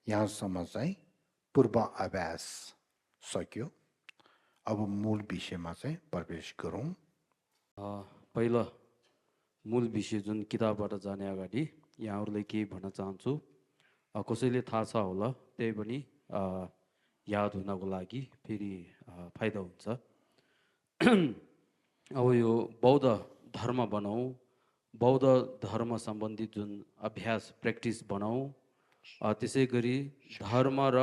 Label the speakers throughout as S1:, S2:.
S1: यहाँसम्म चाहिँ पूर्व अभ्यास सक्यो। अब मूल विषयमा चाहिँ प्रवेश गरौँ।
S2: पहिला मूल विषय जुन किताबबाट जाने अगाडि यहाँहरूलाई केही भन्न चाहन्छु। कसैले थाहा छ होला, त्यही पनि याद हुनको लागि फेरि फाइदा हुन्छ। अब यो बौद्ध धर्म बनाऊ, बौद्ध धर्म सम्बन्धी जुन अभ्यास प्र्याक्टिस बनाऊ, त्यसै गरी धर्म र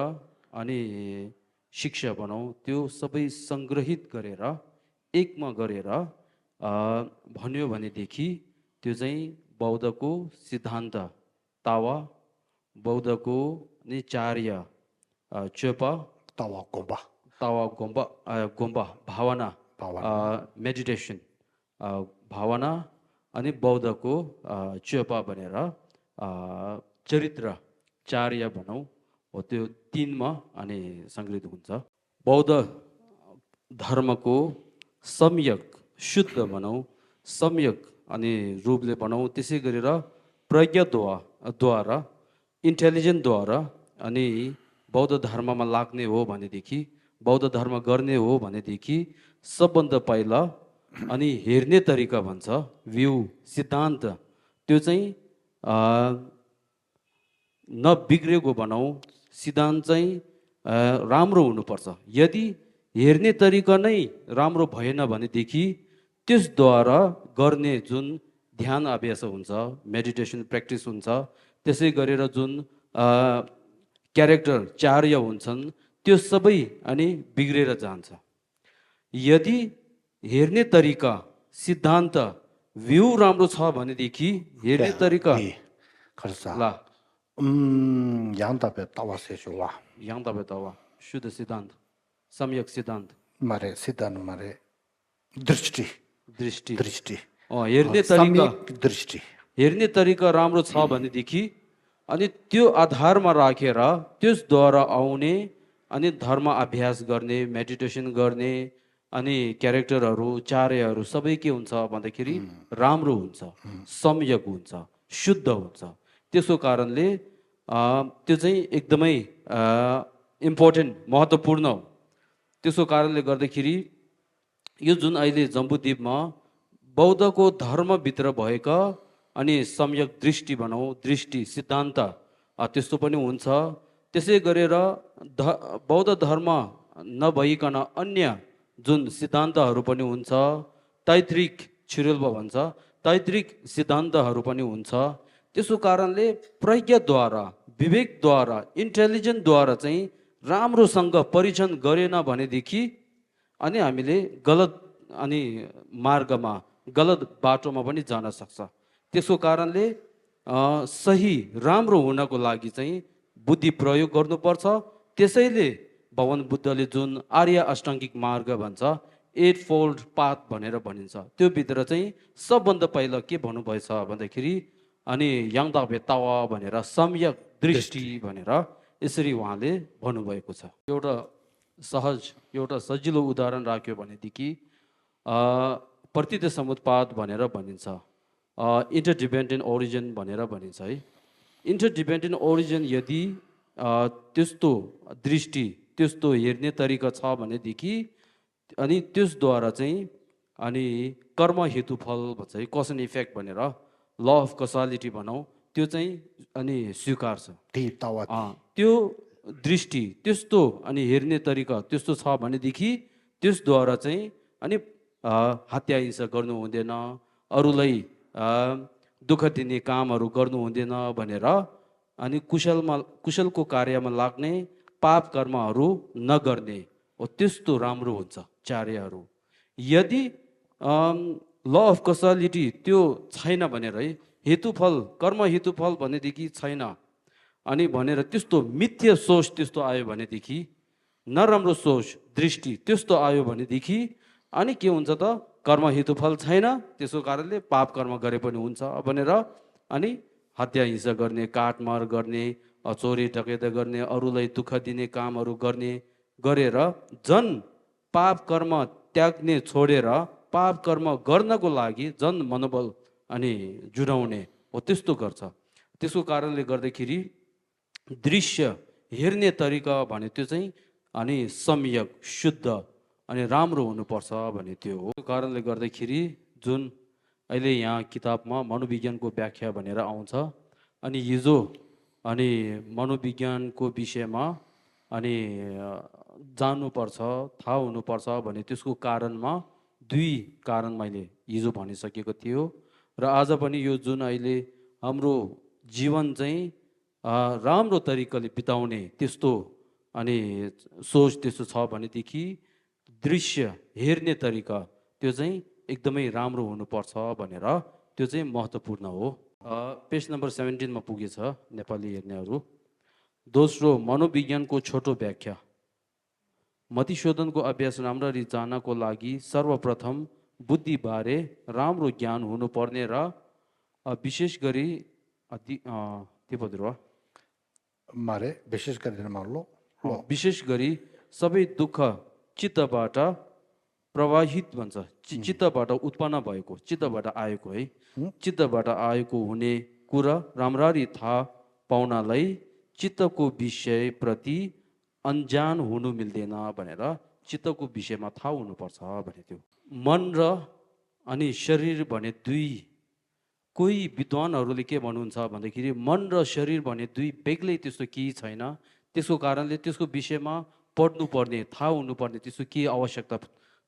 S2: अनि शिक्षा बनाऊ, त्यो सबै सङ्ग्रहित गरेर एकमा गरेर भन्यो भनेदेखि त्यो चाहिँ बौद्धको सिद्धान्त तावा, बौद्धको नि चार्य चेपा,
S1: तावा
S2: गोम्बा भावना, मेडिटेसन भावना, अनि बौद्धको चेपा भनेर चरित्र चार्य भनौँ हो, त्यो तीनमा अनि सङ्ग्रहित हुन्छ। बौद्ध धर्मको सम्यक शुद्ध भनौँ, सम्यक अनि रूपले भनौँ, त्यसै गरेर प्रज्ञाद्वारा इन्टेलिजेन्टद्वारा अनि बौद्ध धर्ममा लाग्ने हो भनेदेखि, बौद्ध धर्म गर्ने हो भनेदेखि सबभन्दा पहिला अनि हेर्ने तरिका भन्छ, भ्यू, सिद्धान्त, त्यो चाहिँ नबिग्रेको भनौँ, सिद्धान्त चाहिँ राम्रो हुनुपर्छ। यदि हेर्ने तरिका नै राम्रो भएन भनेदेखि त्यसद्वारा गर्ने जुन ध्यान अभ्यास हुन्छ, मेडिटेसन प्र्याक्टिस हुन्छ, त्यसै गरेर जुन क्यारेक्टर चार्य हुन्छन्, त्यो सबै अनि बिग्रेर जान्छ। यदि हेर्ने तरिका, सिद्धान्त, भ्यू राम्रो छ भनेदेखि हेर्ने तरिका ल
S1: तावा
S2: शुद्ध सिद्धान्त, सम्यक सिद्धान्त
S1: मारे सिद्धान्त मारे दृष्टि
S2: दृष्टि
S1: दृष्टि
S2: हेर्ने तरिका,
S1: दृष्टि
S2: हेर्ने तरिका राम्रो छ भनेदेखि अनि त्यो आधारमा राखेर त्यसद्वारा आउने अनि धर्म अभ्यास गर्ने, मेडिटेसन गर्ने, अनि क्यारेक्टरहरू चार्यहरू सबै के हुन्छ भन्दाखेरि राम्रो हुन्छ, सम्यक हुन्छ, शुद्ध हुन्छ। त्यसको कारणले त्यो चाहिँ एकदमै इम्पोर्टेन्ट, महत्त्वपूर्ण हो। त्यसको कारणले गर्दाखेरि यो जुन अहिले जम्बूद्वीपमा बौद्धको धर्मभित्र भएका अनि सम्यक दृष्टि भनौँ, दृष्टि सिद्धान्त त्यस्तो पनि हुन्छ। त्यसै गरेर बौद्ध धर्म नभइकन अन्य जुन सिद्धान्तहरू पनि हुन्छ, तैत्रिक छिरेल्बा भन्छ, तैत्रिक सिद्धान्तहरू पनि हुन्छ। त्यसको कारणले प्रज्ञाद्वारा, विवेकद्वारा, इन्टेलिजेन्टद्वारा चाहिँ राम्रोसँग परीक्षण गरेन भनेदेखि अनि हामीले गलत अनि मार्गमा, गलत बाटोमा पनि जान सक्छ। त्यसको कारणले सही राम्रो हुनको लागि चाहिँ बुद्धि प्रयोग गर्नुपर्छ। त्यसैले भगवान बुद्धले जुन आर्य अष्टाङ्गिक मार्ग भन्छ, 8 फोल्ड पाथ भनेर भनिन्छ, त्यो भित्र चाहिँ सबभन्दा पहिला के भन्नुभएछ भन्दाखेरि अनि याङदाबे तावा भनेर सम्यक दृष्टि भनेर यसरी उहाँले भन्नुभएको छ। एउटा सहज, एउटा सजिलो उदाहरण राख्यो भनेदेखि प्रतीत समुत्पाद भनेर भनिन्छ, इन्टरडिपेन्डेन्ट ओरिजिन भनेर भनिन्छ है। इन्टरडिपेन्डेन्ट ओरिजिन यदि त्यस्तो दृष्टि, त्यस्तो हेर्ने तरिका छ भनेदेखि अनि त्यसद्वारा चाहिँ अनि कर्म हेतु फल भन्छ है, कज एन्ड इफेक्ट भनेर ल अफ कसालिटी भनौँ, त्यो चाहिँ अनि स्वीकार्छ। त्यो दृष्टि त्यस्तो अनि हेर्ने तरिका त्यस्तो छ भनेदेखि त्यसद्वारा चाहिँ अनि हत्या हिंसा गर्नु हुँदैन, अरूलाई दुःख दिने कामहरू गर्नु हुँदैन भनेर अनि कुशलको कार्यमा लाग्ने, पाप कर्महरू नगर्ने हो, त्यस्तो राम्रो हुन्छ चार्यहरू। यदि ल अफ कसालिटी त्यो छैन भनेर है, हेतुफल, कर्म हेतुफल भनेदेखि छैन अनि भनेर त्यस्तो मिथ्या सोच त्यस्तो आयो भनेदेखि, नराम्रो सोच दृष्टि त्यस्तो आयो भनेदेखि अनि के हुन्छ त, कर्म हेतुफल छैन, त्यसको कारणले पाप कर्म गरे पनि हुन्छ भनेर अनि हत्या हिंसा गर्ने, काटमार गर्ने, चोरी डकैती गर्ने, अरूलाई दुःख दिने कामहरू गर्ने गरेर जन पाप कर्म त्याग्ने छोडेर पाप कर्म गर्नको लागि जन मनोबल अनि जुटाउने हो, त्यस्तो गर्छ। त्यसको कारणले गर्दाखेरि दृश्य हेर्ने तरिका भने त्यो चाहिँ अनि सम्यक शुद्ध अनि राम्रो हुनुपर्छ भने त्यो हो। त्यो कारणले गर्दाखेरि जुन अहिले यहाँ किताबमा मनोविज्ञानको व्याख्या भनेर आउँछ अनि हिजो अनि मनोविज्ञानको विषयमा अनि जान्नुपर्छ थाहा हुनुपर्छ भने त्यसको कारणमा दुई कारण मैले हिजो भनिसकेको थियो र आज पनि यो जुन अहिले हाम्रो जीवन चाहिँ राम्रो तरिकाले बिताउने त्यस्तो अनि सोच त्यस्तो छ भनेदेखि दृश्य हेर्ने तरिका त्यो चाहिँ एकदमै राम्रो हुनुपर्छ भनेर त्यो चाहिँ महत्त्वपूर्ण हो। पेज नम्बर 17 मा पुगेछ नेपाली हेर्नेहरू। दोस्रो मनोविज्ञानको छोटो व्याख्या। मतिशोधनको अभ्यास राम्ररी जानको लागि सर्वप्रथम बुद्धिबारे राम्रो ज्ञान हुनुपर्ने र विशेष गरी
S1: मारे विशेष गरेर मान्लो
S2: विशेष गरी सबै दुःख चित्तबाट प्रवाहित भन्छ, चित्तबाट उत्पन्न भएको, चित्तबाट आएको है, चित्तबाट आएको हुने कुरा राम्ररी थाहा पाउनलाई चित्तको विषय प्रति अन्जान हुनु मिल्दैन भनेर चित्तको विषयमा थाहा हुनुपर्छ भने त्यो। मन र अनि शरीर भने दुई, कोही विद्वानहरूले के भन्नुहुन्छ भन्दाखेरि मन र शरीर भने दुई बेग्लै त्यस्तो केही छैन, त्यसको कारणले त्यसको विषयमा पढ्नुपर्ने थाहा हुनुपर्ने त्यस्तो केही आवश्यकता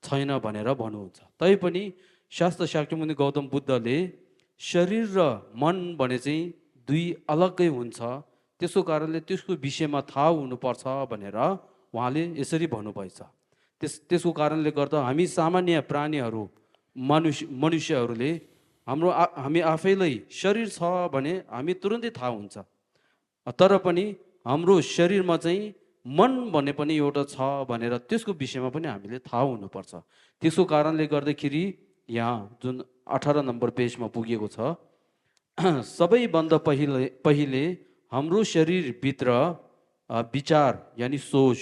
S2: छैन भनेर भन्नुहुन्छ। तैपनि शास्त्र शाक्यमुनि गौतम बुद्धले शरीर र मन भने चाहिँ दुई अलग्गै हुन्छ, त्यसको कारणले त्यसको विषयमा थाहा हुनुपर्छ भनेर उहाँले यसरी भन्नुभएछ। त्यसको कारणले गर्दा हामी सामान्य प्राणीहरू मनुष्यहरूले हामी आफैलाई शरीर छ भने हामी तुरुन्तै थाहा हुन्छ, तर पनि हाम्रो शरीरमा चाहिँ मन भन्ने पनि एउटा छ भनेर त्यसको विषयमा पनि हामीले थाहा हुनुपर्छ। त्यसको कारणले गर्दाखेरि यहाँ जुन 18 नम्बर पेजमा पुगेको छ, सबैभन्दा पहिले हाम्रो शरीरभित्र विचार यानि सोच,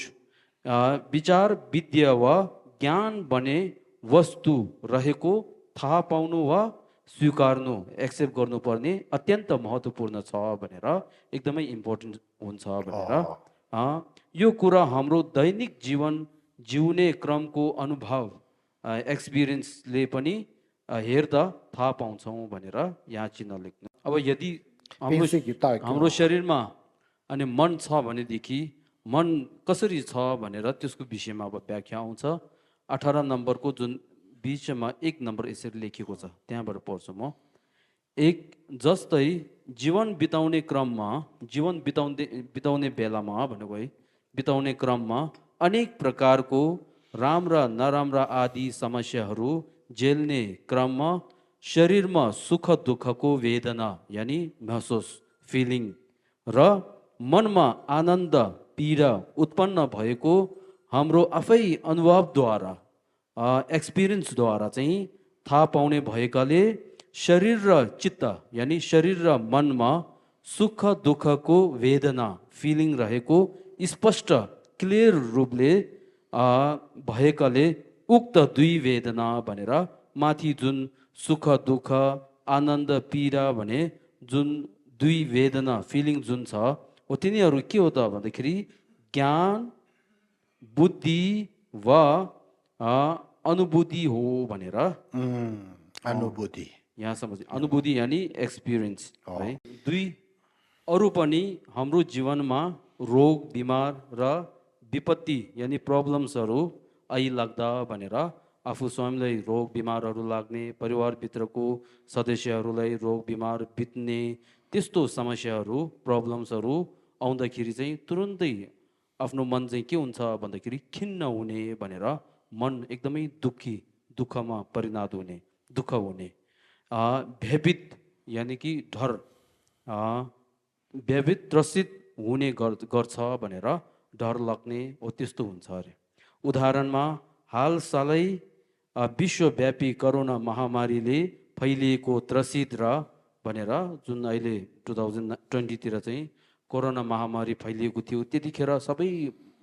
S2: विचार विद्या वा ज्ञान बने वस्तु रहेको थाहा पाउनु वा स्वीकार्नु एक्सेप्ट गर्नुपर्ने अत्यन्त महत्त्वपूर्ण छ भनेर एकदमै इम्पोर्टेन्ट हुन्छ भनेर यो कुरा हाम्रो दैनिक जीवन जिउने क्रमको अनुभव एक्सपिरियन्सले पनि हेर्दा थाहा पाउँछौँ भनेर यहाँ चिन्ह लेख्नु। अब यदि हाम्रो शरीरमा अनि मन छ भनेदेखि मन कसरी छ भनेर त्यसको विषयमा अब व्याख्या आउँछ। 18 नम्बरको जुन बिचमा 1 नम्बर यसरी लेखिएको छ त्यहाँबाट पढ्छु म। जस्तै जीवन बिताउने क्रममा, जीवन बिताउने बेलामा भनेको है, बिताउने क्रममा अनेक प्रकारको राम्रा नराम्रा आदि समस्याहरू झेल्ने क्रममा शरीरमा सुख दुःखको वेदना यानि महसुस फिलिङ र मनमा आनन्द पीडा उत्पन्न भएको हाम्रो आफै अनुभवद्वारा एक्सपिरियन्सद्वारा चाहिँ थाहा पाउने भएकाले शरीर र चित्त यानि शरीर र मनमा सुख दुःखको वेदना फिलिङ रहेको स्पष्ट क्लियर रूपले भएकाले उक्त दुई वेदना भनेर माथि जुन सुख दुःख आनन्द पीडा भने जुन दुई वेदना फिलिङ जुन छ हो तिनीहरू के हो त भन्दाखेरि ज्ञान बुद्धि वा अनुभूति हो भनेर
S1: अनुभूति
S2: यहाँ समझ। अनुभूति यानि एक्सपिरियन्स है। दुई अरू पनि हाम्रो जीवनमा रोग बिमार र विपत्ति यानि प्रब्लम्सहरू आइलाग्दा भनेर आफू स्वयंलाई रोग बिमारहरू लाग्ने, परिवारभित्रको सदस्यहरूलाई रोग बिमार बित्ने त्यस्तो समस्याहरू प्रब्लम्सहरू आउँदाखेरि चाहिँ तुरुन्तै आफ्नो मन चाहिँ के हुन्छ भन्दाखेरि खिन्न हुने भनेर मन एकदमै दुःखमा परिणत हुने, दुःख हुने, भयभीत यानि कि डर भयभीत त्रसित हुने गर्छ भनेर डर लाग्ने हो त्यस्तो हुन्छ अरे। उदाहरणमा हालसालै विश्वव्यापी कोरोना महामारीले फैलिएको त्रसित र भनेर जुन अहिले 2020 चाहिँ कोरोना महामारी फैलिएको थियो, त्यतिखेर सबै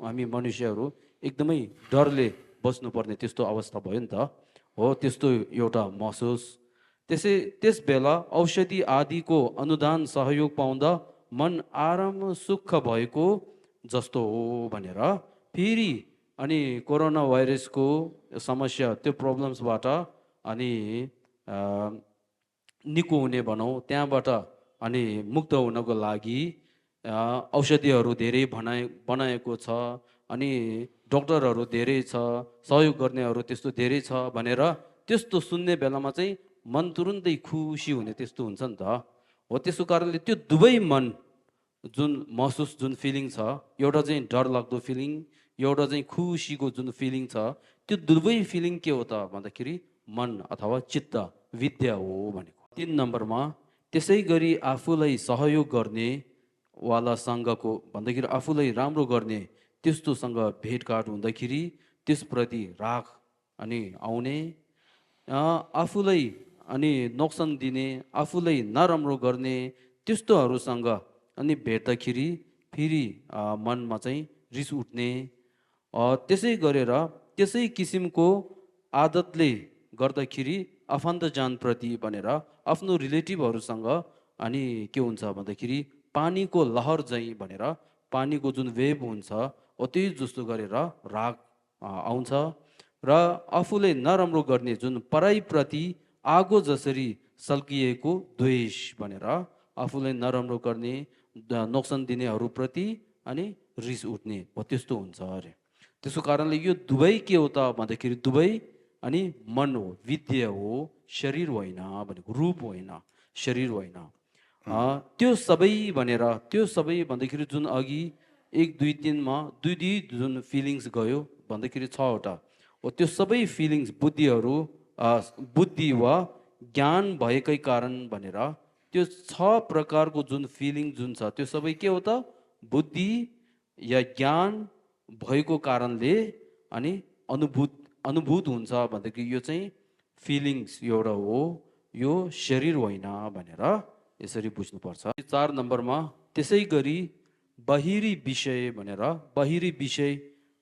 S2: हामी मनुष्यहरू एकदमै डरले बस्नुपर्ने त्यस्तो अवस्था भयो नि त हो, त्यस्तो एउटा महसुस। त्यस बेला औषधि आदिको अनुदान सहयोग पाउँदा मन आराम सुख भएको जस्तो हो भनेर फेरि अनि कोरोना भाइरसको समस्या त्यो प्रब्लम्सबाट अनि अ, निको हुने भनौँ त्यहाँबाट अनि मुक्त हुनको लागि औषधिहरू धेरै बनाएको छ अनि डक्टरहरू धेरै छ सहयोग गर्नेहरू त्यस्तो धेरै छ भनेर त्यस्तो सुन्ने बेलामा चाहिँ मन तुरुन्तै खुसी हुने त्यस्तो हुन्छ नि त हो त्यसको कारणले त्यो दुवै मन जुन महसुस जुन फिलिङ छ एउटा चाहिँ डर लाग्दो फिलिङ एउटा चाहिँ खुसीको जुन फिलिङ छ त्यो दुवै फिलिङ के हो त भन्दाखेरि मन अथवा चित्त विद्या हो भनेको 3 नम्बरमा त्यसै गरी आफूलाई सहयोग गर्ने वालासँगको भन्दाखेरि आफूलाई राम्रो गर्ने त्यस्तोसँग भेटघाट हुँदाखेरि त्यसप्रति राग अनि आउने आफूलाई अनि नोक्सान दिने आफूलाई नराम्रो गर्ने त्यस्तोहरूसँग अनि भेट्दाखेरि फेरि मनमा चाहिँ रिस उठ्ने त्यसै गरेर त्यसै किसिमको आदतले गर्दाखेरि आफन्तजनप्रति भनेर आफ्नो रिलेटिभहरूसँग अनि के हुन्छ भन्दाखेरि पानीको लहर चाहिँ भनेर पानीको जुन वेभ हुन्छ हो त्यही जस्तो गरेर राग आउँछ र आफूले नराम्रो गर्ने जुन पराईप्रति आगो जसरी सल्किएको द्वेष भनेर आफूलाई नराम्रो गर्ने नोक्सान दिनेहरूप्रति अनि रिस उठ्ने हो त्यस्तो हुन्छ अरे त्यसको कारणले यो दुवै के हो त भन्दाखेरि दुवै अनि मन हो विद्या हो शरीर होइन भनेको रूप होइन शरीर होइन त्यो सबै भनेर त्यो सबै भन्दाखेरि जुन अघि 1 2 3मा दुई दुई जुन फिलिङ्स गयो भन्दाखेरि 6वटा हो त्यो सबै फिलिङ्स बुद्धिहरू बुद्धि वा ज्ञान भएकै कारण भनेर त्यो 6 प्रकारको जुन फिलिङ जुन छ त्यो सबै के हो त बुद्धि या ज्ञान भएको कारणले अनि अनुभूत हुन्छ भन्दाखेरि यो चाहिँ फिलिङ्स एउटा हो यो शरीर होइन भनेर यसरी बुझ्नुपर्छ 4 नम्बरमा त्यसै गरी बाहिरी विषय भनेर बाहिरी विषय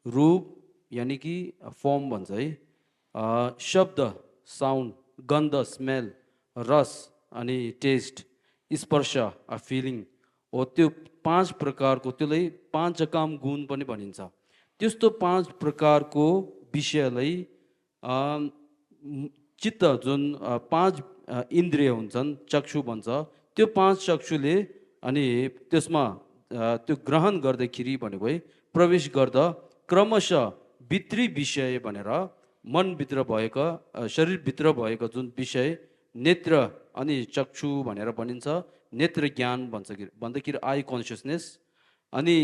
S2: रूप यानि कि फर्म भन्छ है शब्द साउन्ड गन्ध स्मेल रस अनि टेस्ट स्पर्श फिलिङ हो त्यो 5 प्रकारको त्यसलाई पाँचकाम गुण पनि भनिन्छ त्यस्तो 5 प्रकारको विषयलाई चित्त जुन 5 इन्द्रिय हुन्छन् चक्षु भन्छ त्यो 5 चक्षुले अनि त्यसमा त्यो ग्रहण गर्दाखेरि भनेको है प्रवेश गर्दा क्रमशः भित्री विषय भनेर मनभित्र भएका शरीरभित्र भएको जुन विषय नेत्र अनि चक्षु भनेर भनिन्छ नेत्र ज्ञान भन्छ भन्दाखेरि आई कन्सियसनेस अनि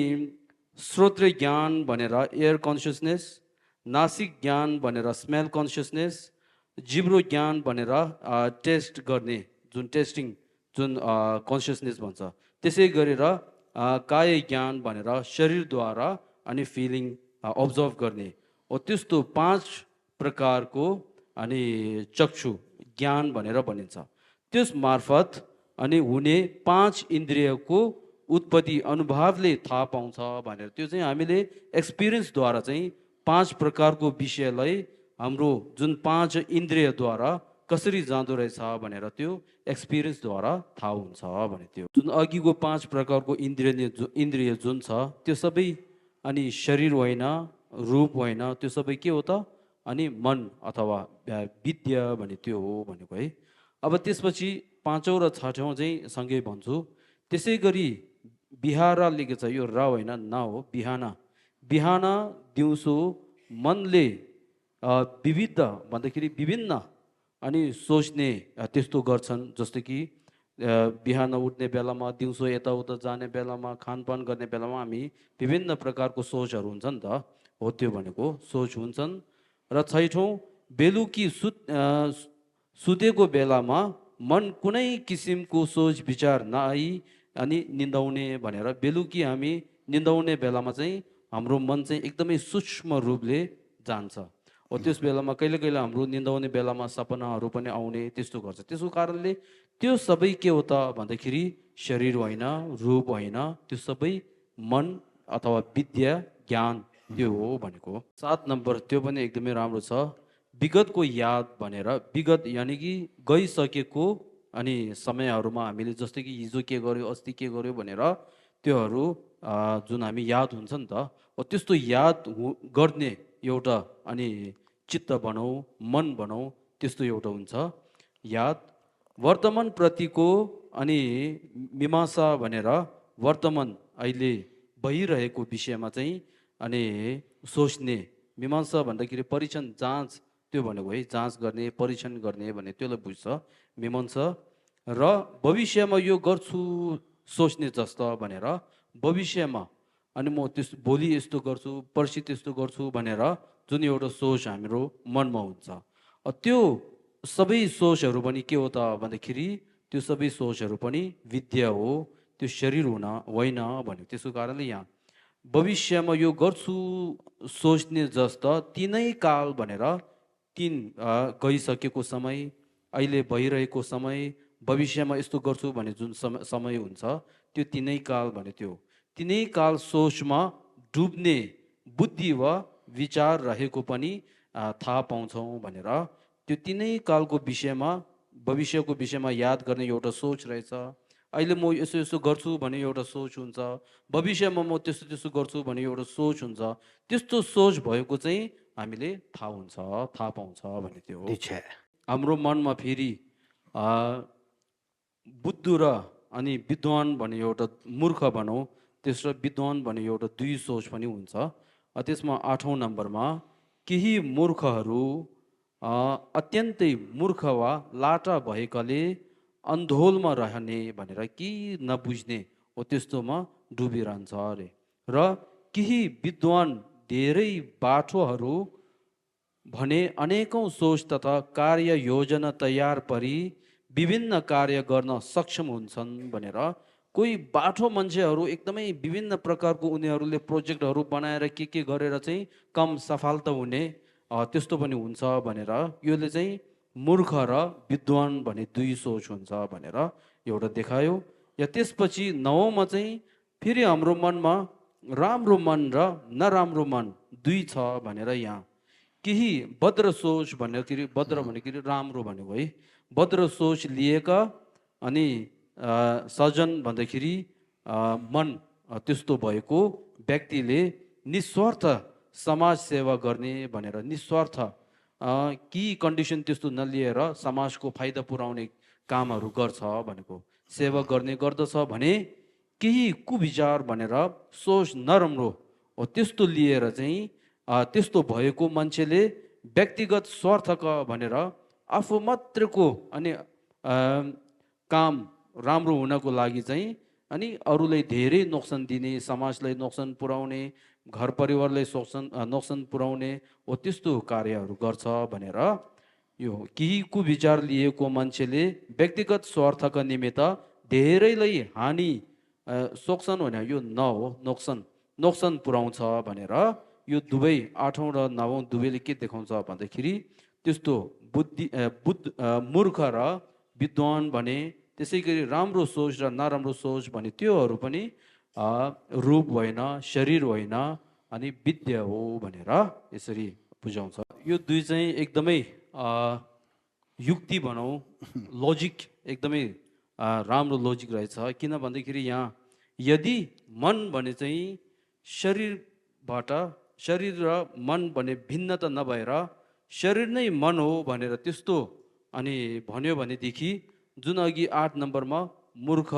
S2: श्रोत्र ज्ञान भनेर एयर कन्सियसनेस नासिक ज्ञान भनेर स्मेल कन्सियसनेस जिब्रो ज्ञान भनेर टेस्ट गर्ने जुन टेस्टिङ जुन कन्सियसनेस भन्छ त्यसै गरेर काय ज्ञान भनेर शरीरद्वारा अनि फिलिङ अब्जर्भ गर्ने हो त्यस्तो 5 प्रकारको अनि चक्षु ज्ञान भनेर भनिन्छ त्यस मार्फत अनि हुने 5 इन्द्रियको उत्पत्ति अनुभवले थाहा पाउँछ भनेर त्यो चाहिँ हामीले एक्सपिरियन्सद्वारा चाहिँ 5 प्रकारको विषयलाई हाम्रो जुन 5 इन्द्रियद्वारा कसरी जाँदो रहेछ भनेर त्यो एक्सपिरियन्सद्वारा थाहा हुन्छ भने त्यो जुन अघिको 5 प्रकारको इन्द्रिय जुन छ त्यो सबै अनि शरीर होइन रूप होइन त्यो सबै के हो त अनि मन अथवा विद्या भने त्यो हो भनेको है अब त्यसपछि 5औं र 6औं चाहिँ सँगै भन्छु त्यसै गरी बिहार लेखेको छ यो र होइन न हो बिहान बिहान दिउँसो मनले विविध भन्दाखेरि विभिन्न अनि सोच्ने त्यस्तो गर्छन् जस्तो कि बिहान उठ्ने बेलामा दिउँसो यताउता जाने बेलामा खानपान गर्ने बेलामा हामी विभिन्न प्रकारको सोचहरू हुन्छ नि त हो त्यो भनेको सोच हुन्छन् र 6औं बेलुकी सुतेको बेलामा मन कुनै किसिमको सोच विचार नआई अनि निन्दाउने भनेर बेलुकी हामी निन्दाउने बेलामा चाहिँ हाम्रो मन चाहिँ एकदमै सूक्ष्म रूपले जान्छ हो त्यस बेलामा कहिले कहिले हाम्रो निन्दाउने बेलामा सपनाहरू पनि आउने त्यस्तो गर्छ त्यसको कारणले त्यो सबै के हो त भन्दाखेरि शरीर होइन रूप होइन त्यो सबै मन अथवा विद्या ज्ञान त्यो हो भनेको 7 नम्बर त्यो पनि एकदमै राम्रो छ विगतको याद भनेर विगत यानि कि गइसकेको अनि समयहरूमा हामीले जस्तै कि हिजो के गर्यो अस्ति के गर्यो भनेर त्योहरू जुन हामी याद हुन्छ नि त, त्यस्तो याद गर्ने एउटा अनि चित्त भनौँ, मन भनौँ, त्यस्तो एउटा हुन्छ याद। वर्तमान प्रतिको अनि मीमांसा भनेर वर्तमान अहिले भइरहेको विषयमा चाहिँ अनि सोच्ने। मीमांसा भन्दाखेरि परीक्षण जाँच, त्यो भनेको है, जाँच गर्ने, परीक्षण गर्ने भने त्यसलाई बुझ्छ मीमांसा। र भविष्यमा यो गर्छु सोच्ने जस्तो भनेर भविष्यमा, अनि म त्यस्तो भोलि यस्तो गर्छु, पर्सि त्यस्तो गर्छु भनेर जुन एउटा सोच हाम्रो मनमा हुन्छ, त्यो सबै सोचहरू पनि के हो त भन्दाखेरि त्यो सबै सोचहरू पनि विद्या हो, त्यो शरीर हुन होइन भन्यो। त्यसको कारणले यहाँ भविष्यमा यो गर्छु सोच्ने जस्ता तिनै काल भनेर तिन गइसकेको समय, अहिले भइरहेको समय, भविष्यमा यस्तो गर्छु भन्ने जुन समय हुन्छ त्यो तिनै काल भन्यो। त्यो तिनै काल सोचमा डुब्ने बुद्धि वा विचार रहेको पनि थाहा पाउँछौँ भनेर। त्यो तिनै कालको विषयमा, भविष्यको विषयमा याद गर्ने एउटा सोच रहेछ। अहिले म यसो यसो गर्छु भन्ने एउटा सोच हुन्छ, भविष्यमा म त्यस्तो त्यस्तो गर्छु भन्ने एउटा सोच हुन्छ। त्यस्तो सोच भएको चाहिँ हामीले थाहा हुन्छ, थाहा पाउँछ भन्ने त्यो हो।
S1: 的确，
S2: हाम्रो मनमा फेरि बुद्ध र अनि विद्वान भन्ने एउटा मूर्ख भनौँ, तेस्रो विद्वान भन्ने एउटा दुई सोच पनि हुन्छ। त्यसमा 8औं नम्बरमा केही मूर्खहरू अत्यन्तै मूर्ख वा लाटा भएकाले अन्धोलमा रहने भनेर, केही नबुझ्ने हो त्यस्तोमा डुबिरहन्छ अरे। र केही विद्वान धेरै बाठोहरू भने अनेकौं सोच तथा कार्य योजना तयार परी विभिन्न कार्य गर्न सक्षम हुन्छन् भनेर। कोही बाठो मान्छेहरू एकदमै विभिन्न प्रकारको उनीहरूले प्रोजेक्टहरू बनाएर के गरेर चाहिँ कम सफलता हुने त्यस्तो पनि हुन्छ भनेर। योले चाहिँ मूर्ख र विद्वान भन्ने दुई सोच हुन्छ भनेर एउटा देखायो। या त्यसपछि 9औंमा चाहिँ फेरि हाम्रो मनमा राम्रो मन र नराम्रो मन दुई छ भनेर। यहाँ केही भद्र सोच भन्दाखेरि, भद्र भन्दाखेरि राम्रो भनेको है, भद्र सोच लिएका अनि सजन भन्दाखेरि मन त्यस्तो भएको व्यक्तिले निस्वार्थ समाज सेवा गर्ने भनेर। निस्वार्थ कि कन्डिसन त्यस्तो नलिएर समाजको फाइदा पुर्याउने कामहरू गर्छ भनेको, सेवा गर्ने गर्दछ भने। केही कुविचार भनेर सोच नराम्रो हो त्यस्तो लिएर चाहिँ त्यस्तो भएको मान्छेले व्यक्तिगत स्वार्थका भनेर आफू मात्रैको अनि काम राम्रो हुनको लागि चाहिँ अनि अरूलाई धेरै नोक्सान दिने, समाजलाई नोक्सान पुर्याउने, घर परिवारलाई नोक्सान पुर्याउने हो त्यस्तो कार्यहरू गर्छ भनेर। यो केही कुविचार लिएको मान्छेले व्यक्तिगत स्वार्थका निमित्त धेरैलाई हानि सोक्सन भने यो न हो, नोक्सान पुर्याउँछ भनेर। यो दुवै 8औं र 9औं दुवैले के देखाउँछ भन्दाखेरि त्यस्तो मूर्ख र विद्वान भने, त्यसै गरी राम्रो सोच र नराम्रो सोच भने त्योहरू पनि रूप होइन, शरीर होइन, अनि विद्या हो भनेर यसरी बुझाउँछ। यो दुई चाहिँ एकदमै युक्ति भनौँ, लोजिक एकदमै राम्रो लोजिक रहेछ। किन भन्दाखेरि यहाँ यदि मन भने चाहिँ शरीरबाट, शरीर र मन भने भिन्नता नभएर शरीर नै मन हो भनेर त्यस्तो अनि भन्यो भनेदेखि जुन अघि 8 नम्बरमा मूर्ख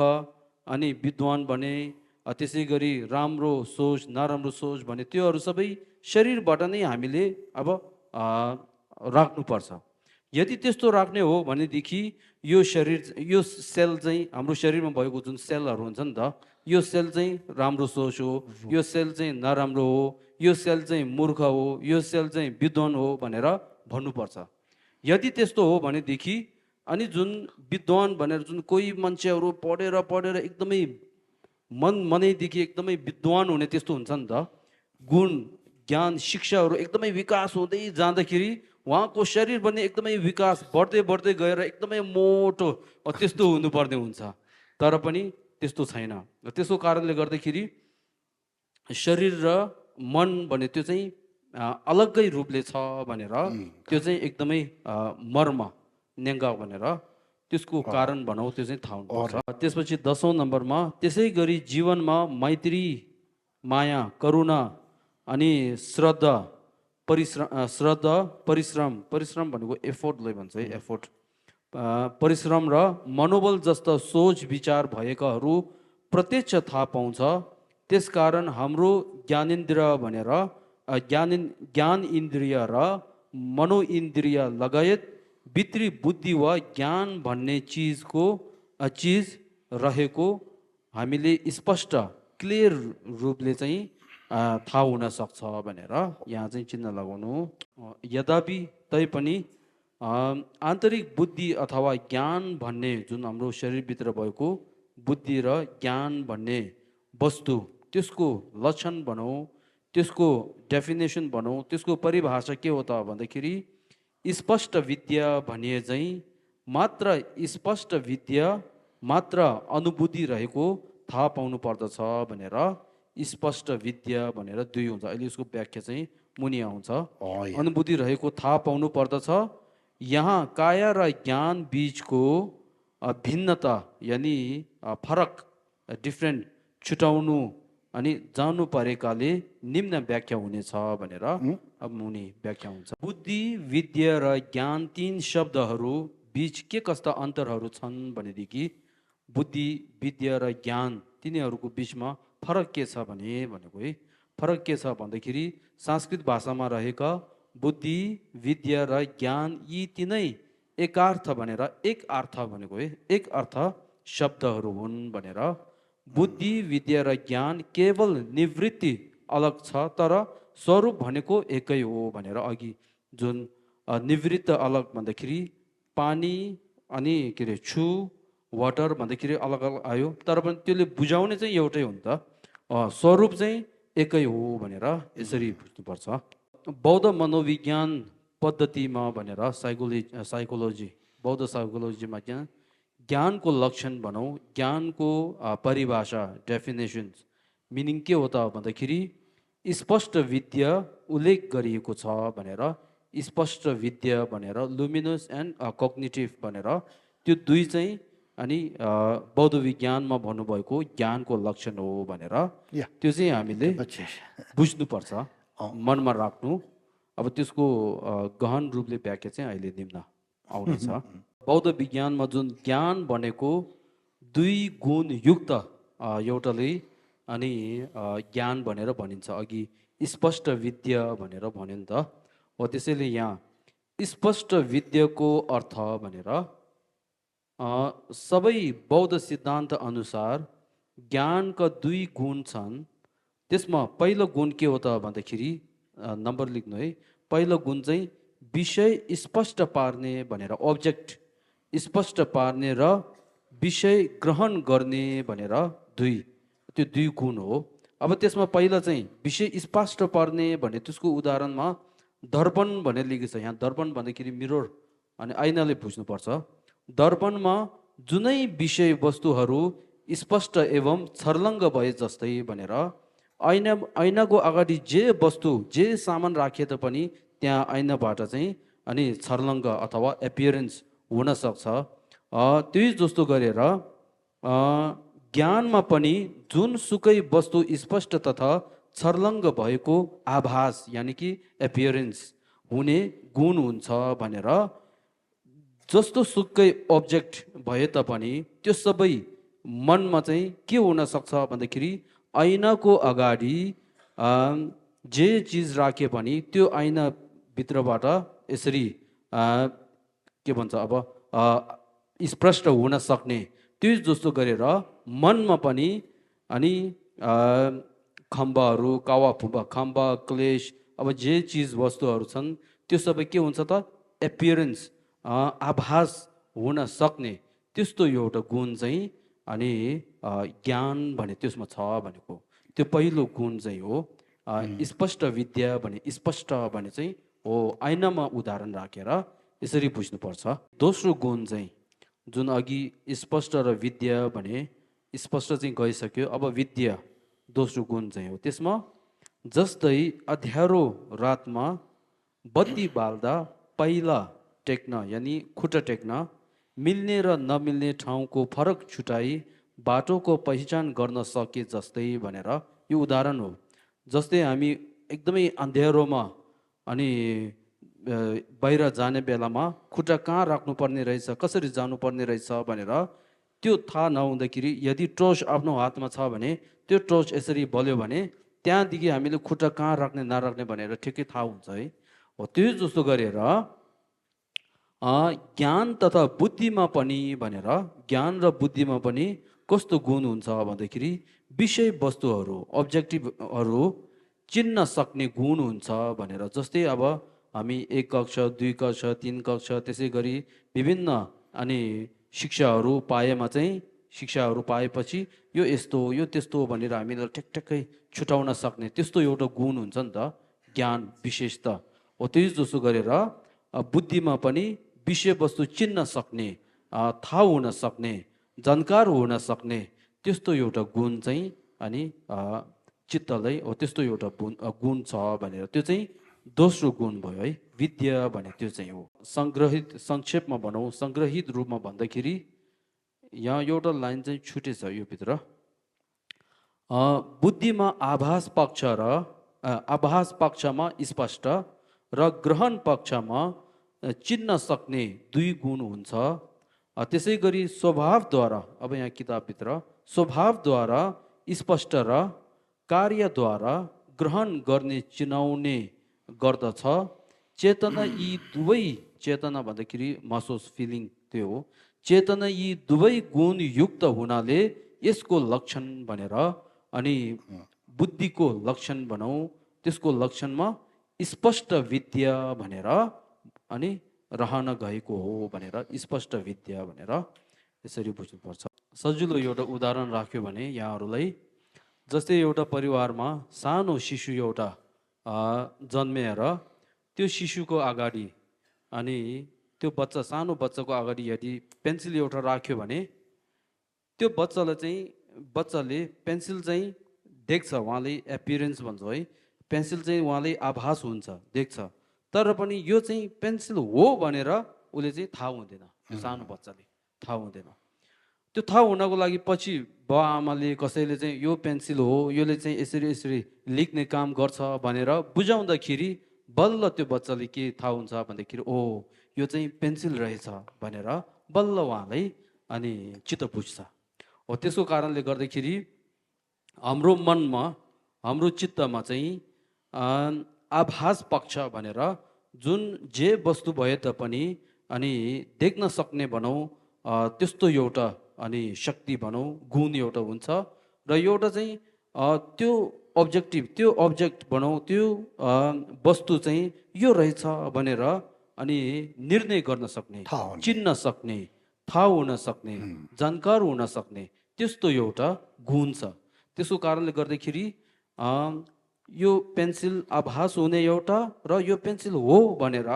S2: अनि विद्वान भने, त्यसै गरी राम्रो सोच नराम्रो सोच भने त्योहरू सबै शरीरबाट नै हामीले अब राख्नुपर्छ। यदि त्यस्तो राख्ने हो भनेदेखि यो शरीर, यो सेल चाहिँ हाम्रो शरीरमा भएको जुन सेलहरू हुन्छ नि त, यो सेल चाहिँ राम्रो सोच हो, यो सेल चाहिँ नराम्रो हो, यो सेल चाहिँ मूर्ख हो, यो सेल चाहिँ विद्वान हो भनेर भन्नुपर्छ। यदि त्यस्तो हो भनेदेखि अनि जुन विद्वान भनेर जुन कोही मान्छेहरू पढेर एकदमै मनैदेखि एकदमै विद्वान हुने त्यस्तो हुन्छ नि त, गुण ज्ञान शिक्षाहरू एकदमै विकास हुँदै जाँदाखेरि उहाँको शरीर पनि एकदमै विकास बढ्दै गएर एकदमै मोटो त्यस्तो हुनुपर्ने हुन्छ। तर पनि त्यस्तो छैन। त्यसको कारणले गर्दाखेरि शरीर र मन भने त्यो चाहिँ अलग्गै रूपले छ भनेर, त्यो चाहिँ एकदमै मर्म नेङ्गा भनेर त्यसको कारण भनौँ, त्यो चाहिँ थाहा हुनुपर्छ। त्यसपछि 10औं नम्बरमा त्यसै गरी जीवनमा मैत्री माया करुणा अनि श्रद्धा परिश्रम भनेको एफोर्टलाई भन्छ है, एफोर्ट, परिश्रम र मनोबल जस्ता सोच विचार भएकाहरू प्रत्यक्ष थाहा पाउँछ। त्यसकारण हाम्रो ज्ञानेन्द्रिय भनेर ज्ञान इन्द्रिय र मनोइन्द्रिय लगायत भित्री बुद्धि वा ज्ञान भन्ने चिज रहेको हामीले स्पष्ट क्लियर रूपले चाहिँ थाहा हुन सक्छ भनेर यहाँ चाहिँ चिन्ह लगाउनु। यद्यपि तैपनि आन्तरिक बुद्धि अथवा ज्ञान भन्ने जुन हाम्रो शरीरभित्र भएको बुद्धि र ज्ञान भन्ने वस्तु, त्यसको लक्षण भनौँ, त्यसको डेफिनेसन भनौँ, त्यसको परिभाषा के हो त भन्दाखेरि स्पष्ट विद्या भनिए चाहिँ मात्र स्पष्ट विद्या मात्र अनुभूति रहेको थाहा पाउनु पर्दछ भनेर स्पष्ट विद्या भनेर दुई हुन्छ। अहिले यसको व्याख्या चाहिँ मुनि आउँछ। अनुभूति रहेको थाहा पाउनु पर्दछ। यहाँ काया र ज्ञान बीचको भिन्नता यानि फरक, डिफ्रेन्ट छुटाउनु अनि जानु परेकाले निम्न व्याख्या हुनेछ भनेर अब मुनि व्याख्या हुन्छ। बुद्धि विद्या र ज्ञान तीन शब्दहरू बीच के कस्ता अन्तरहरू छन् भनेदेखि बुद्धि विद्या र ज्ञान तिनीहरूको बिचमा फरक के छ भनेको है, फरक के छ भन्दाखेरि संस्कृत भाषामा रहेका बुद्धि विद्या र ज्ञान यी तिनै एकार्थ भनेर एक अर्थ भनेको है, एक अर्थ शब्दहरू हुन् भनेर। बुद्धि विद्या र ज्ञान केवल निवृत्ति अलग छ तर स्वरूप भनेको एकै हो भनेर अघि जुन निवृत्त अलग भन्दाखेरि पानी अनि के अरे छु वाटर भन्दाखेरि अलग अलग आयो, तर पनि त्यसले बुझाउने चाहिँ एउटै हो नि त, स्वरूप चाहिँ एकै हो भनेर यसरी बुझ्नुपर्छ। बौद्ध मनोविज्ञान पद्धतिमा भनेर साइकोलोजी बौद्ध साइकोलोजीमा ज्ञानको लक्षण भनौँ, ज्ञानको परिभाषा डेफिनेसन्स मिनिङ के हो त भन्दाखेरि स्पष्ट विद्या उल्लेख गरिएको छ भनेर, स्पष्ट विद्या भनेर लुमिनस एन्ड कग्निटिभ भनेर त्यो दुई चाहिँ अनि बौद्ध विज्ञानमा भन्नुभएको ज्ञानको लक्षण हो भनेर त्यो चाहिँ हामीले बुझ्नुपर्छ, मनमा राख्नु। अब त्यसको गहन रूपले व्याख्या चाहिँ अहिले निम्न आउनेछ। बौद्ध विज्ञानमा जुन ज्ञान भनेको दुई गुण युक्त एउटाले अनि ज्ञान भनेर भनिन्छ। अघि स्पष्ट विद्या भनेर भन्यो नि त, हो त्यसैले यहाँ स्पष्ट विद्याको अर्थ भनेर सबै बौद्ध सिद्धान्त अनुसार ज्ञानका दुई गुण छन्। त्यसमा पहिलो गुण के हो त भन्दाखेरि नम्बर लेख्नु है, पहिलो गुण चाहिँ विषय स्पष्ट पार्ने भनेर, अब्जेक्ट स्पष्ट पार्ने र विषय ग्रहण गर्ने भनेर त्यो दुई गुण हो। अब त्यसमा पहिला चाहिँ विषय स्पष्ट पार्ने भने त्यसको उदाहरणमा दर्पण भनेर लेखेको छ। यहाँ दर्पण भन्दाखेरि मिरर अनि ऐनाले बुझ्नुपर्छ। दर्पणमा जुनै विषय वस्तुहरू स्पष्ट एवं छर्लङ्ग भए जस्तै भनेर, ऐनाको अगाडि जे वस्तु जे सामान राखे तापनि त्यहाँ ऐनाबाट चाहिँ अनि छर्लङ्ग अथवा एपियरेन्स हुन सक्छ। त्यही जस्तो गरेर ज्ञानमा पनि जुन सुकै वस्तु स्पष्ट तथा छर्लङ्ग भएको आभास यानि कि एपियरेन्स हुने गुण हुन्छ भनेर, जस्तो सुकै अब्जेक्ट भए तापनि त्यो सबै मनमा चाहिँ के हुन सक्छ भन्दाखेरि ऐनाको अगाडि जे चिज राखे पनि त्यो ऐनाभित्रबाट यसरी के भन्छ अब स्पष्ट हुन सक्ने, त्यो जस्तो गरेर मनमा पनि अनि खम्बाहरू कावा फुबा खम्बा क्लेश अब जे चिज वस्तुहरू छन् त्यो सबै के हुन्छ त एपियरेन्स आभास हुन सक्ने त्यस्तो एउटा गुण चाहिँ अनि ज्ञान भने त्यसमा छ भनेको त्यो पहिलो गुण चाहिँ हो। स्पष्ट विद्या भने स्पष्ट भने चाहिँ हो ऐनामा उदाहरण राखेर यसरी बुझ्नुपर्छ। दोस्रो गुण चाहिँ जुन अघि स्पष्ट र विद्या भने स्पष्ट चाहिँ गइसक्यो, अब विद्या दोस्रो गुण चाहिँ हो। त्यसमा जस्तै अँध्यारो रातमा बत्ती बाल्दा पहिला टेक्न यानि खुट्टा टेक्न मिल्ने र नमिल्ने ठाउँको फरक छुटाई बाटोको पहिचान गर्न सके जस्तै भनेर यो उदाहरण हो। जस्तै हामी एकदमै अँध्यारोमा अनि बाहिर जाने बेलामा खुट्टा कहाँ राख्नुपर्ने रहेछ, कसरी जानुपर्ने रहेछ भनेर त्यो थाहा नहुँदाखेरि यदि टर्च आफ्नो हातमा छ भने त्यो टर्च यसरी बल्यो भने त्यहाँदेखि हामीले खुट्टा कहाँ राख्ने नराख्ने भनेर ठिकै थाहा हुन्छ है। हो त्यो जस्तो गरेर ज्ञान तथा बुद्धिमा पनि भनेर ज्ञान र बुद्धिमा पनि कस्तो गुण हुन्छ भन्दाखेरि विषयवस्तुहरू अब्जेक्टिभहरू चिन्न सक्ने गुण हुन्छ भनेर। जस्तै अब हामी 1 कक्षा 2 कक्षा 3 कक्षा त्यसै गरी विभिन्न अनि शिक्षाहरू पाएमा चाहिँ शिक्षाहरू पाएपछि यो यस्तो हो यो त्यस्तो हो भनेर हामीलाई ठ्याक्ठ्याक्कै छुटाउन सक्ने त्यस्तो एउटा गुण हुन्छ नि त ज्ञान विशेषता हो। त्यही जसो गरेर बुद्धिमा पनि विषयवस्तु चिन्न सक्ने थाहा हुन सक्ने जानकार हुन सक्ने त्यस्तो एउटा गुण चाहिँ अनि चित्तलाई हो त्यस्तो एउटा गुण छ भनेर त्यो चाहिँ दोस्रो गुण भयो है। विद्या भने त्यो चाहिँ हो। सङ्ग्रहित संक्षेपमा भनौँ सङ्ग्रहित रूपमा भन्दाखेरि यहाँ एउटा लाइन चाहिँ छुटेछ यो भित्र। बुद्धिमा आभास पक्ष र आभास पक्षमा स्पष्ट र ग्रहण पक्षमा चिन्न सक्ने 2 गुण हुन्छ। त्यसै गरी स्वभावद्वारा अब यहाँ किताबभित्र स्वभावद्वारा स्पष्ट र कार्यद्वारा ग्रहण गर्ने चिनाउने गर्दछ। चेतना यी दुवै चेतना भन्दाखेरि महसुस फिलिङ त्यो हो। चेतना यी दुवै गुण युक्त हुनाले यसको लक्षण भनेर अनि बुद्धिको लक्षण भनौँ त्यसको लक्षणमा स्पष्ट विद्या भनेर अनि रहन गएको हो भनेर स्पष्ट विद्या भनेर यसरी बुझ्नुपर्छ। सजिलो एउटा उदाहरण राख्यो भने यहाँहरूलाई जस्तै एउटा परिवारमा सानो शिशु एउटा जन्मेर त्यो शिशुको अगाडि अनि त्यो बच्चा सानो बच्चाको अगाडि यदि पेन्सिल एउटा राख्यो भने त्यो बच्चाले पेन्सिल चाहिँ देख्छ, उहाँले एपियरेन्स भन्छ है, पेन्सिल चाहिँ उहाँले आभास हुन्छ देख्छ, तर पनि यो चाहिँ पेन्सिल हो भनेर उसले चाहिँ थाहा हुँदैन, त्यो सानो बच्चाले थाहा हुँदैन। त्यो थाहा हुनको लागि पछि बाउ आमाले कसैले चाहिँ यो पेन्सिल हो यसले चाहिँ यसरी यसरी लेख्ने काम गर्छ भनेर बुझाउँदाखेरि बल्ल त्यो बच्चाले के थाहा हुन्छ भन्दाखेरि ओ यो चाहिँ पेन्सिल रहेछ भनेर बल्ल उहाँलाई अनि चित्त बुझ्छ। हो त्यसको कारणले गर्दाखेरि हाम्रो मनमा हाम्रो चित्तमा चाहिँ आभास पक्ष भनेर जुन जे वस्तु भए तापनि अनि देख्न सक्ने भनौँ त्यस्तो एउटा अनि शक्ति भनौँ गुण एउटा हुन्छ र एउटा चाहिँ त्यो अब्जेक्ट भनौँ त्यो वस्तु चाहिँ यो रहेछ भनेर अनि निर्णय गर्न सक्ने चिन्न सक्ने थाहा हुन सक्ने जानकार हुन सक्ने त्यस्तो एउटा गुण छ। त्यसको कारणले गर्दाखेरि यो पेन्सिल आभास हुने एउटा र यो पेन्सिल हो भनेर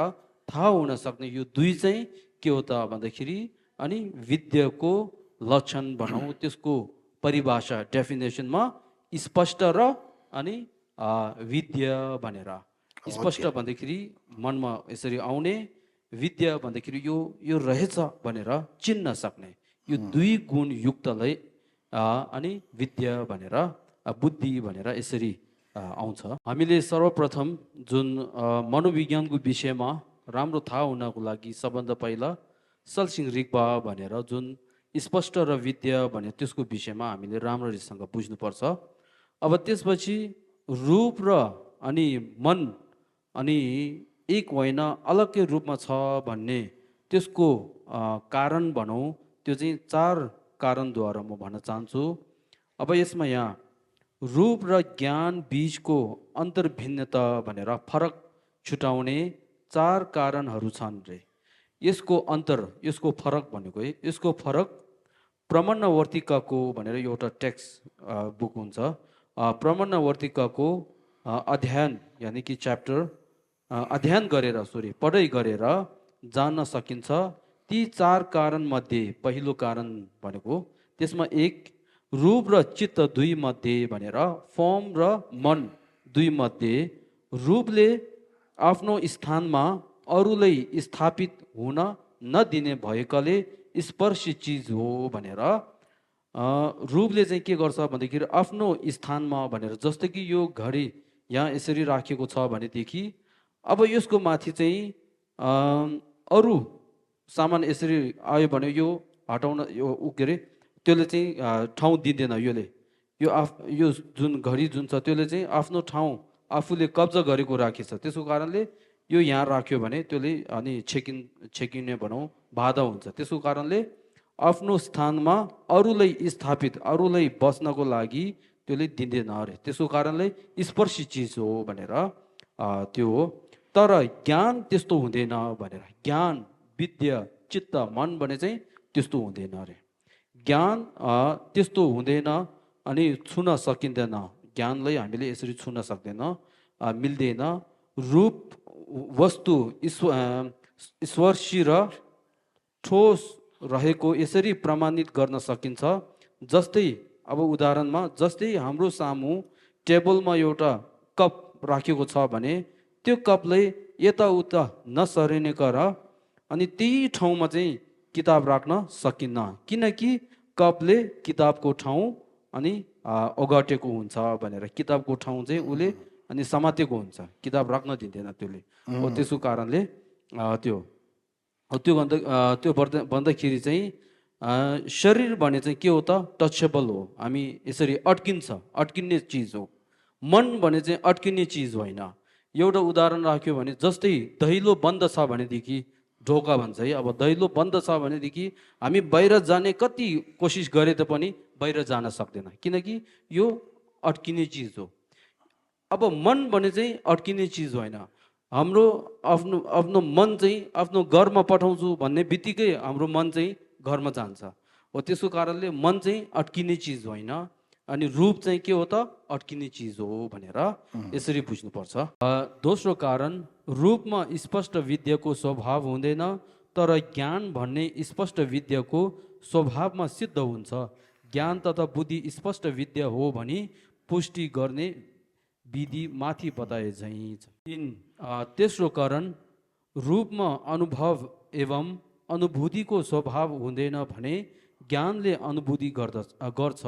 S2: थाहा हुन सक्ने यो 2 चाहिँ के हो त भन्दाखेरि अनि विद्याको लक्षण भनौँ त्यसको परिभाषा डेफिनेसनमा स्पष्ट र अनि विद्या भनेर। स्पष्ट भन्दाखेरि मनमा यसरी आउने, विद्या भन्दाखेरि यो रहेछ भनेर चिन्न सक्ने यो 2 गुण युक्तलाई अनि विद्या भनेर बुद्धि भनेर यसरी आउँछ। हामीले सर्वप्रथम जुन मनोविज्ञानको विषयमा राम्रो थाहा हुनको लागि सबभन्दा पहिला सलसिङ रिक्पा भनेर जुन स्पष्ट र विद्या भने त्यसको विषयमा हामीले राम्ररीसँग बुझ्नुपर्छ। अब त्यसपछि रूप र अनि मन अनि एक होइन अलग्गै रूपमा छ भन्ने त्यसको कारण भनौँ त्यो चाहिँ 4 कारणद्वारा म भन्न चाहन्छु। अब यसमा यहाँ रूप र ज्ञान बीचको अन्तर्भिन्नता भनेर फरक छुटाउने 4 कारणहरू छन् रे। यसको फरक भनेको है यसको फरक प्रमाणवर्तिकाको भनेर एउटा टेक्स्ट बुक हुन्छ। प्रमाणवर्तिकाको अध्ययन यानि कि च्याप्टर अध्ययन गरेर पढाइ गरेर जान्न सकिन्छ। ती 4 कारण मध्ये पहिलो कारण भनेको त्यसमा 1 रूप र चित्त 2 मध्ये भनेर फर्म र मन 2 मध्ये रूपले आफ्नो स्थानमा अरूलाई स्थापित हुन नदिने भएकाले स्पर्शी चिज हो भनेर रूपले चाहिँ के गर्छ भन्दाखेरि आफ्नो स्थानमा भनेर, जस्तै कि यो घडी यहाँ यसरी राखिएको छ भनेदेखि अब यसको माथि चाहिँ अरू सामान यसरी आयो भने यो हटाउन यो के अरे त्यसले चाहिँ ठाउँ दिँदैन। यो जुन घडी जुन छ त्यसले चाहिँ आफ्नो ठाउँ आफूले कब्जा गरेको राखेछ। त्यसको कारणले यो यहाँ राख्यो भने त्यसले अनि छेकिने भनौँ बाधा हुन्छ। त्यसको कारणले आफ्नो स्थानमा अरूलाई स्थापित, अरूलाई बस्नको लागि त्यसले दिँदैन अरे। त्यसको कारणले स्पर्शी चिज हो भनेर त्यो हो। तर ज्ञान त्यस्तो हुँदैन भनेर, ज्ञान विद्या चित्त मन भने चाहिँ त्यस्तो हुँदैन अरे। ज्ञान त्यस्तो हुँदैन अनि छुन सकिँदैन। ज्ञानलाई हामीले यसरी छुन सक्दैन, मिल्दैन। रूप वस्तु ईश्वरशी र ठोस रहेको यसरी प्रमाणित गर्न सकिन्छ। जस्तै अब उदाहरणमा, जस्तै हाम्रो सामु टेबलमा एउटा कप राखेको छ भने त्यो कपलाई यताउता नसरिने कर अनि त्यही ठाउँमा चाहिँ किताब राख्न सकिन्न, किनकि कपले किताबको ठाउँ अनि ओगटेको हुन्छ भनेर। किताबको ठाउँ चाहिँ उसले अनि समातेको हुन्छ, किताब राख्न दिँदैन त्यसले। हो त्यसको कारणले त्यो भन्दाखेरि चाहिँ शरीर भने चाहिँ के हो त? टचेबल हो, हामी यसरी अड्किने चिज हो। मन भने चाहिँ अड्किने चिज होइन। एउटा उदाहरण राख्यो भने, जस्तै दैलो बन्द छ भनेदेखि ढोका भन्छ है। अब दैलो बन्द छ भनेदेखि हामी बाहिर जाने कति कोसिस गरे तापनि बाहिर जान सक्दैन, किनकि यो अड्किने चिज हो। अब मन भने चाहिँ अड्किने चिज होइन। हाम्रो आफ्नो मन चाहिँ आफ्नो घरमा पठाउँछु भन्ने बित्तिकै हाम्रो मन चाहिँ घरमा जान्छ। हो त्यसको कारणले मन चाहिँ अड्किने चिज होइन अनि रूप चाहिँ के हो त? अड्किने चिज हो भनेर यसरी बुझ्नुपर्छ। दोस्रो कारण, रूपमा स्पष्ट विद्याको स्वभाव हुँदैन, तर ज्ञान भन्ने स्पष्ट विद्याको स्वभावमा सिद्ध हुन्छ। ज्ञान तथा बुद्धि स्पष्ट विद्या हो भनी पुष्टि गर्ने विधि माथि बताए झैँ। तेस्रो कारण, रूपमा अनुभव एवं अनुभूतिको स्वभाव हुँदैन भने ज्ञानले अनुभूति गर्छ।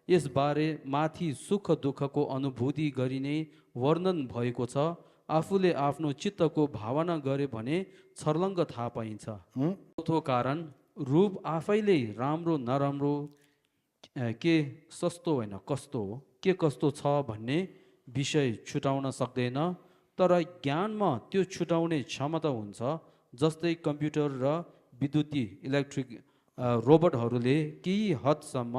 S2: यसबारे माथि सुख दुःखको अनुभूति गरिने वर्णन भएको छ। आफूले आफ्नो चित्तको भावना गरे भने छर्लङ्ग थाहा पाइन्छ। चौथो कारण, रूप आफैले राम्रो नराम्रो, के सस्तो होइन कस्तो हो, के कस्तो छ भन्ने विषय छुटाउन सक्दैन, तर ज्ञानमा त्यो छुटाउने क्षमता हुन्छ। जस्तै कम्प्युटर र विद्युतीय इलेक्ट्रिक रोबोटहरूले केही हदसम्म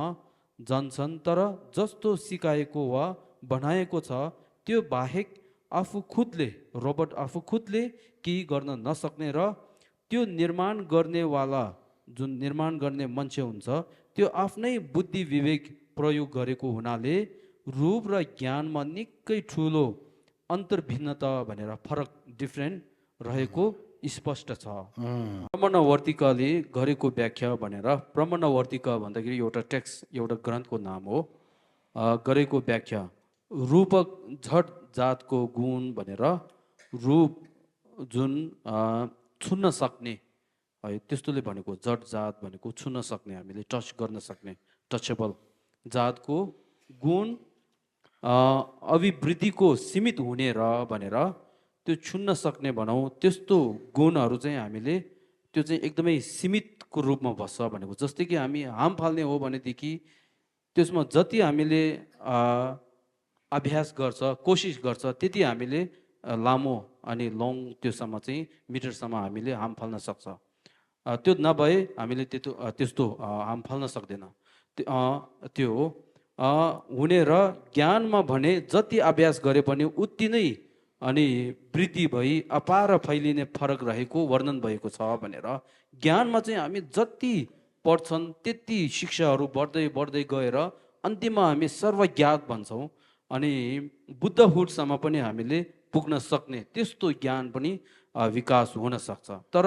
S2: जान्छन्, तर जस्तो सिकाएको वा बनाएको छ त्यो बाहेक रोबोट आफू खुदले केही गर्न नसक्ने र त्यो निर्माण गर्ने मान्छे हुन्छ त्यो आफ्नै बुद्धि विवेक प्रयोग गरेको हुनाले रूप र ज्ञानमा निकै ठुलो अन्तर्भिन्नता भनेर फरक डिफ्रेन्ट रहेको स्पष्ट छ। प्रमाणवर्तिकाले गरेको व्याख्या भनेर, प्रमाणवर्तिका भन्दाखेरि एउटा टेक्स्ट, एउटा ग्रन्थको नाम हो। गरेको व्याख्या, रूपक झट जातको गुण भनेर, रूप जुन छुन्न सक्ने है त्यस्तोले भनेको, जट जात भनेको छुन्न सक्ने, हामीले टच गर्न सक्ने, टचेबल जातको गुण अभिवृद्धिको सीमित हुने र भनेर त्यो छुन्न सक्ने भनौँ, त्यस्तो गुणहरू चाहिँ हामीले त्यो चाहिँ एकदमै सीमितको रूपमा बस्छ भनेको। जस्तै कि हामी हाम फाल्ने हो भनेदेखि त्यसमा जति हामीले अभ्यास गर्छ, कोसिस गर्छ, त्यति हामीले लामो अनि लङ त्योसम्म चाहिँ मिटरसम्म हामीले हाम फाल्न सक्छ। त्यो नभए हामीले त्यस्तो हाम फाल्न सक्दैन। त्यो हो हुने। र ज्ञानमा भने जति अभ्यास गरे पनि उति नै अनि वृद्धि भई अपार फैलिने फरक रहेको वर्णन भएको छ भनेर। ज्ञानमा चाहिँ हामी जति पढ्छन् त्यति शिक्षाहरू बढ्दै बढ्दै गएर अन्तिममा हामी सर्वज्ञात भन्छौँ अनि बुद्धहुडसम्म पनि हामीले पुग्न सक्ने त्यस्तो ज्ञान पनि विकास हुन सक्छ। तर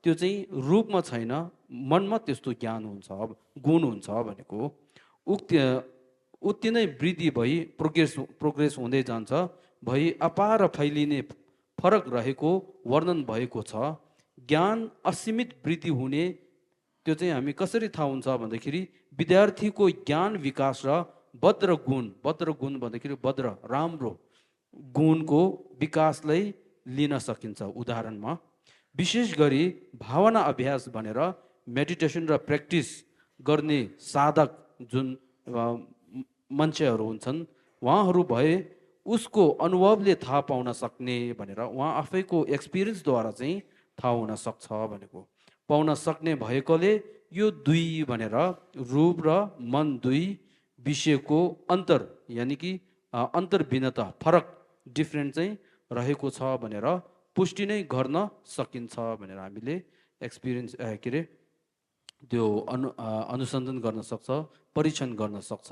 S2: त्यो चाहिँ रूपमा छैन, मनमा त्यस्तो ज्ञान हुन्छ, गुण हुन्छ भनेको। उति नै वृद्धि भई प्रोग्रेस हुँदै जान्छ, भई अपार फैलिने फरक रहेको वर्णन भएको छ। ज्ञान असीमित वृद्धि हुने त्यो चाहिँ हामी कसरी थाहा हुन्छ भन्दाखेरि विद्यार्थीको ज्ञान विकास र भद्र गुण भन्दाखेरि भद्र राम्रो गुणको विकासलाई लिन सकिन्छ। उदाहरणमा विशेष गरी भावना अभ्यास भनेर मेडिटेसन र प्र्याक्टिस गर्ने साधक जुन मान्छेहरू हुन्छन् उहाँहरू भए उसको अनुभवले थाहा पाउन सक्ने भनेर उहाँ आफैको एक्सपिरियन्सद्वारा चाहिँ थाहा हुन सक्छ भनेको पाउन सक्ने भएकोले यो दुई भनेर रूप र मन दुई विषयको अन्तर यानि कि अन्तर भिन्नता फरक डिफ्रेन्ट चाहिँ रहेको छ भनेर पुष्टि नै गर्न सकिन्छ भनेर हामीले एक्सपिरियन्स के अरे त्यो अनुसन्धान गर्न सक्छ, परीक्षण गर्न सक्छ।